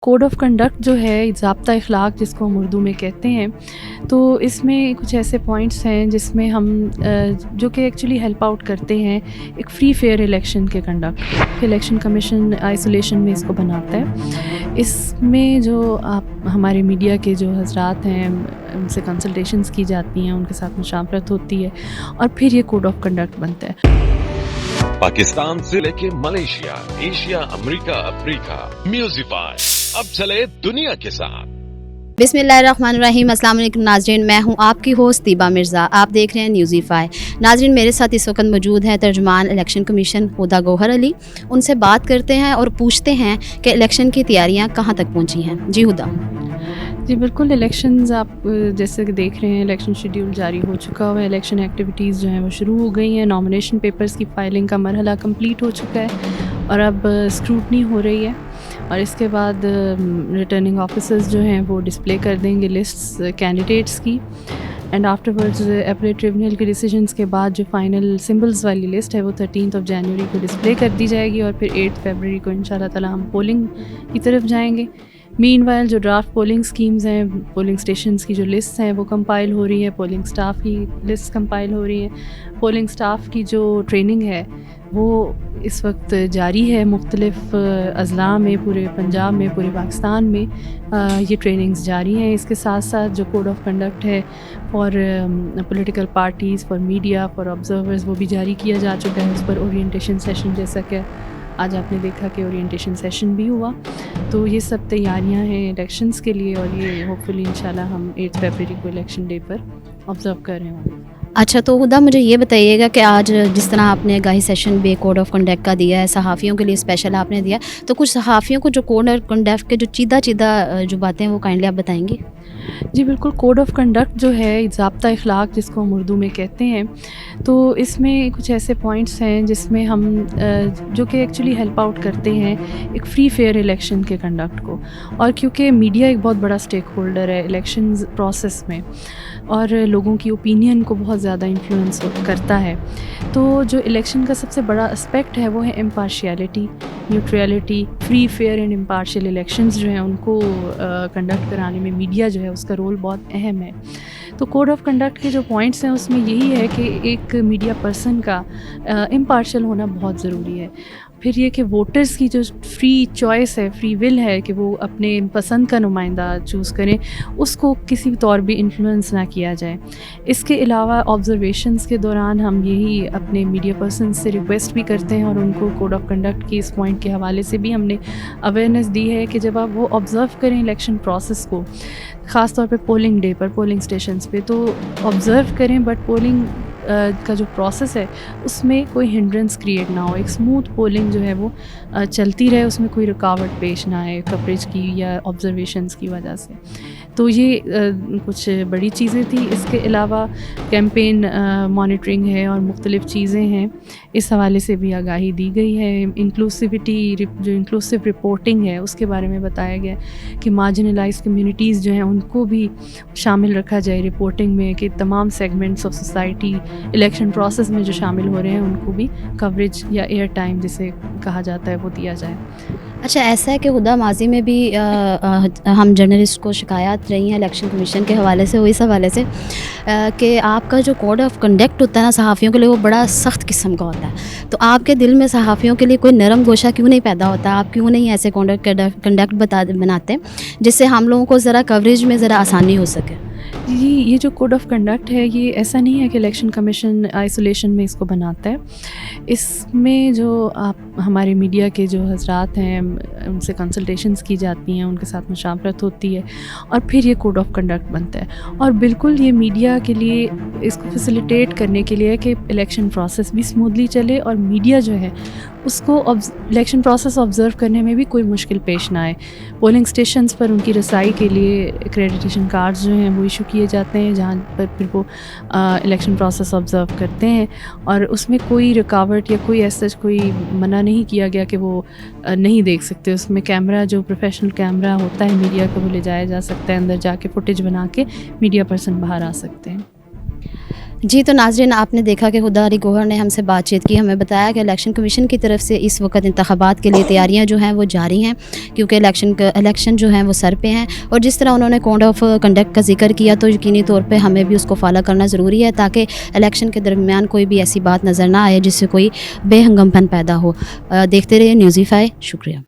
Code of conduct जो है, ज़ाब्ता अखलाक जिसको हम उर्दू में कहते हैं, तो इसमें कुछ ऐसे पॉइंट्स हैं जिसमें हम जो कि एक्चुअली हेल्प आउट करते हैं एक फ्री फेयर इलेक्शन के कंडक्ट। इलेक्शन कमीशन आइसोलेशन में इसको बनाता है। इसमें जो आप हमारे मीडिया के जो हज़रात हैं उनसे कंसल्टेशंस की जाती हैं, उनके साथ मुशावरत होती है और फिर ये कोड ऑफ कंडक्ट बनता है। पाकिस्तान से लेके मलेशिया, एशिया, अमेरिका, अफ्रीका, म्यूजिफाई अब चले दुनिया के साथ। बिस्मिल्लाहिर्रहमानिर्रहीम। अस्सलाम वालेकुम नाज़रीन, मैं हूं आपकी होस्ट दीबा मिर्ज़ा। आप देख रहे हैं न्यूज़ीफाई। नाज़रीन, मेरे साथ इस वक्त मौजूद हैं तर्जुमान इलेक्शन कमीशन हुदा गौहर अली। उनसे बात करते हैं और पूछते हैं कि इलेक्शन की तैयारियां कहां तक पहुंची हैं। जी हुदा। जी बिल्कुल, इलेक्शंस आप जैसे कि देख रहे हैं, इलेक्शन शेड्यूल जारी हो चुका हुआ है। इलेक्शन एक्टिविटीज़ जो हैं वो शुरू हो गई हैं। नॉमिनेशन पेपर्स की फाइलिंग का मरहला कंप्लीट हो चुका है और अब स्क्रूटनी हो रही है और इसके बाद रिटर्निंग ऑफिसर्स जो हैं वो डिस्प्ले कर देंगे लिस्ट्स कैंडिडेट्स की एंड आफ्टरवर्ड्स अपीलेट ट्रिब्यूनल के डिसीजंस के बाद जो फाइनल सिंबल्स वाली लिस्ट है वो 13 जनवरी को डिस्प्ले कर दी जाएगी और फिर 8 फरवरी को इंशाल्लाह ताला हम पोलिंग की तरफ जाएंगे। मीनवाइल जो ड्राफ्ट पोलिंग स्कीम्स हैं, पोलिंग स्टेशंस की जो लिस्ट हैं वो कंपाइल हो रही है, पोलिंग स्टाफ की लिस्ट कंपाइल हो रही है। पोलिंग स्टाफ की जो ट्रेनिंग है वो इस वक्त जारी है मुख्तलिफ़ अज़ला में, पूरे पंजाब में, पूरे पाकिस्तान में ये ट्रेनिंग्स जारी हैं। इसके साथ साथ जो कोड ऑफ कंडक्ट है for political parties, for media, for observers वो भी जारी किया जा चुका है। उस पर ओरिएंटेशन सेशन, जैसा कि आज आपने देखा कि ओरिएंटेशन सेशन भी हुआ। तो ये सब तैयारियां हैं इलेक्शंस के लिए और ये होपफुली इंशाल्लाह हम 8 फरवरी को इलेक्शन डे पर ऑब्ज़र्व कर रहे होंगे। अच्छा, तो हुदा मुझे ये बताइएगा कि आज जिस तरह आपने आगाही सेशन बे कोड ऑफ कंडक्ट का दिया है, सहाफ़ियों के लिए स्पेशल आपने दिया, तो कुछ सहाफ़ियों को जो कोड ऑफ कंडक्ट के जो चीदा जो बातें हैं वो काइंडली आप बताएंगे। जी बिल्कुल, कोड ऑफ कंडक्ट जो है, ज़ाब्ता अखलाक जिसको हम उर्दू में कहते हैं, तो इसमें कुछ ऐसे पॉइंट्स हैं जिसमें हम जो कि एक्चुअली हेल्प आउट करते हैं एक फ्री फेयर इलेक्शन के कंडक्ट को। और क्योंकि मीडिया एक बहुत बड़ा स्टेक होल्डर है इलेक्शंस प्रोसेस में और लोगों की ओपिनियन को बहुत ज़्यादा इन्फ्लुएंस करता है, तो जो इलेक्शन का सबसे बड़ा एस्पेक्ट है वो है impartiality, neutrality. Free fair and impartial elections जो हैं उनको कंडक्ट कराने में मीडिया जो है उसका रोल बहुत अहम है। तो कोड ऑफ कंडक्ट के जो पॉइंट्स हैं उसमें यही है कि एक मीडिया पर्सन का इम्पार्शियल होना बहुत ज़रूरी है। फिर ये कि वोटर्स की जो फ्री चॉइस है, फ्री विल है कि वो अपने पसंद का नुमाइंदा चूज़ करें, उसको किसी भी तौर भी इन्फ्लुएंस ना किया जाए। इसके अलावा ऑब्जर्वेशंस के दौरान हम यही अपने मीडिया पर्सन से रिक्वेस्ट भी करते हैं और उनको कोड ऑफ कंडक्ट की इस पॉइंट के हवाले से भी हमने अवेयरनेस दी है कि जब आप वो ऑब्ज़र्व करें इलेक्शन प्रोसेस को, ख़ास तौर पे पोलिंग डे पर, पोलिंग स्टेशंस पे, तो ऑब्ज़र्व करें बट पोलिंग का जो प्रोसेस है उसमें कोई हिंड्रेंस क्रिएट ना हो, एक स्मूथ पोलिंग जो है वो चलती रहे, उसमें कोई रुकावट पेश ना आए कवरेज की या ऑब्जर्वेशंस की वजह से। तो ये कुछ बड़ी चीज़ें थी। इसके अलावा कैंपेन मॉनिटरिंग है और मुख्तलिफ़ चीज़ें हैं, इस हवाले से भी आगाही दी गई है। इंक्लूसिविटी, जो इंक्लूसिव रिपोर्टिंग है उसके बारे में बताया गया कि मार्जिनलाइज्ड कम्युनिटीज़ जो हैं उनको भी शामिल रखा जाए रिपोर्टिंग में, कि तमाम segments of society election process में जो शामिल हो रहे हैं उनको भी कवरेज या एयर टाइम जिसे कहा जाता है वो दिया जाए। अच्छा, ऐसा है कि खुदा माजी में भी हम जर्नलिस्ट को शिकायत रही हैं इलेक्शन कमीशन के हवाले से, वो इस हवाले से कि आपका जो कोड ऑफ कंडक्ट होता है ना सहाफ़ियों के लिए, वो बड़ा सख्त किस्म का होता है। तो आपके दिल में सहाफ़ियों के लिए कोई नरम गोशा क्यों नहीं पैदा होता? आप क्यों नहीं ऐसे कंडक्ट बनाते जिससे हम लोगों को ज़रा कवरेज में ज़रा आसानी हो सके? जी, ये जो कोड ऑफ कंडक्ट है ये ऐसा नहीं है कि इलेक्शन कमीशन आइसोलेशन में इसको बनाता है। इसमें जो आप हमारे मीडिया के जो हज़रात हैं उनसे कंसल्टेशंस की जाती हैं, उनके साथ मुशावरत होती है और फिर ये कोड ऑफ कंडक्ट बनता है। और बिल्कुल ये मीडिया के लिए, इसको फैसिलिटेट करने के लिए कि इलेक्शन प्रोसेस भी स्मूथली चले और मीडिया जो है उसको इलेक्शन प्रोसेस ऑब्ज़र्व करने में भी कोई मुश्किल पेश ना आए। पोलिंग स्टेशंस पर उनकी रसाई के लिए एक्रेडिटेशन कार्ड्स जो हैं वो इशू किए जाते हैं, जहाँ पर फिर वो इलेक्शन प्रोसेस ऑब्ज़र्व करते हैं और उसमें कोई रुकावट या कोई ऐसा कोई मना नहीं किया गया कि वो नहीं देख सकते। उसमें कैमरा, जो प्रोफेशनल कैमरा होता है मीडिया का, वो ले जाया जा सकता है, अंदर जाके फुटेज बना के मीडिया पर्सन बाहर आ सकते हैं। جی تو ناظرین آپ نے دیکھا کہ ہدا علی گوہر نے ہم سے بات چیت کی, ہمیں بتایا کہ الیکشن کمیشن کی طرف سے اس وقت انتخابات کے لیے تیاریاں جو ہیں وہ جاری ہیں, کیونکہ الیکشن جو ہیں وہ سر پہ ہیں, اور جس طرح انہوں نے کوڈ آف کنڈکٹ کا ذکر کیا تو یقینی طور پہ ہمیں بھی اس کو فالو کرنا ضروری ہے تاکہ الیکشن کے درمیان کوئی بھی ایسی بات نظر نہ آئے جس سے کوئی بے ہنگم پن پیدا ہو. دیکھتے رہیے نیوزیفائی. شکریہ.